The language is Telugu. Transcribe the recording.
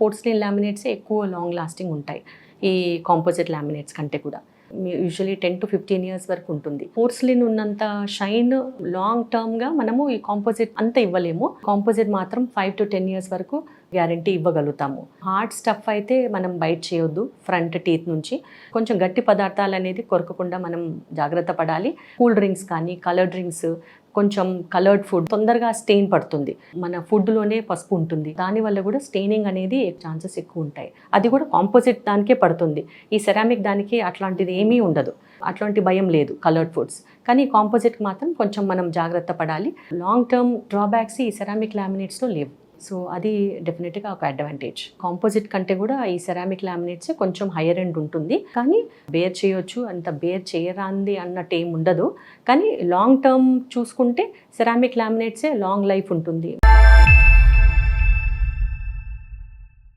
పోర్సిలిన్ లామినేట్సే ఎక్కువ లాంగ్ లాస్టింగ్ ఉంటాయి ఈ కాంపోజిట్ లామినేట్స్ కంటే కూడా. యూజువలీ 10 to 15 ఇయర్స్ వరకు ఉంటుంది. పోర్సిలిన్ ఉన్నంత షైన్ లాంగ్ టర్మ్గా మనము ఈ కాంపోజిట్ అంత ఇవ్వలేము. కాంపోజిట్ మాత్రం 5 to 10 ఇయర్స్ వరకు గ్యారంటీ ఇవ్వగలుగుతాము. హార్డ్ స్టఫ్ అయితే మనం బైట్ చేయొద్దు ఫ్రంట్ టీత్ నుంచి. కొంచెం గట్టి పదార్థాలు అనేది కొరకకుండా మనం జాగ్రత్త పడాలి. కూల్ డ్రింక్స్ కానీ కలర్ డ్రింక్స్, కొంచెం కలర్డ్ ఫుడ్ తొందరగా స్టెయిన్ పడుతుంది. మన ఫుడ్లోనే పసుపు ఉంటుంది, దానివల్ల కూడా స్టెయినింగ్ అనేది ఛాన్సెస్ ఎక్కువ ఉంటాయి. అది కూడా కాంపోజిట్ దానికే పడుతుంది. ఈ సెరామిక్ దానికి అట్లాంటిది ఏమీ ఉండదు, అట్లాంటి భయం లేదు కలర్డ్ ఫుడ్స్. కానీ కాంపోజిట్ మాత్రం కొంచెం మనం జాగ్రత్త పడాలి. లాంగ్ టర్మ్ డ్రాబ్యాక్స్ ఈ సెరామిక్ లామినేట్స్లో లేవు. సో అది డెఫినెట్గా ఒక అడ్వాంటేజ్. కాంపోజిట్ కంటే కూడా ఈ సెరామిక్ లామినేట్స్ కొంచెం హైయర్ ఎండ్ ఉంటుంది, కానీ బేర్ చేయొచ్చు, అంత బేర్ చేయరాంది అన్నట్టు ఏం ఉండదు. కానీ లాంగ్ టర్మ్ చూసుకుంటే సెరామిక్ లామినేట్సే లాంగ్ లైఫ్ ఉంటుంది.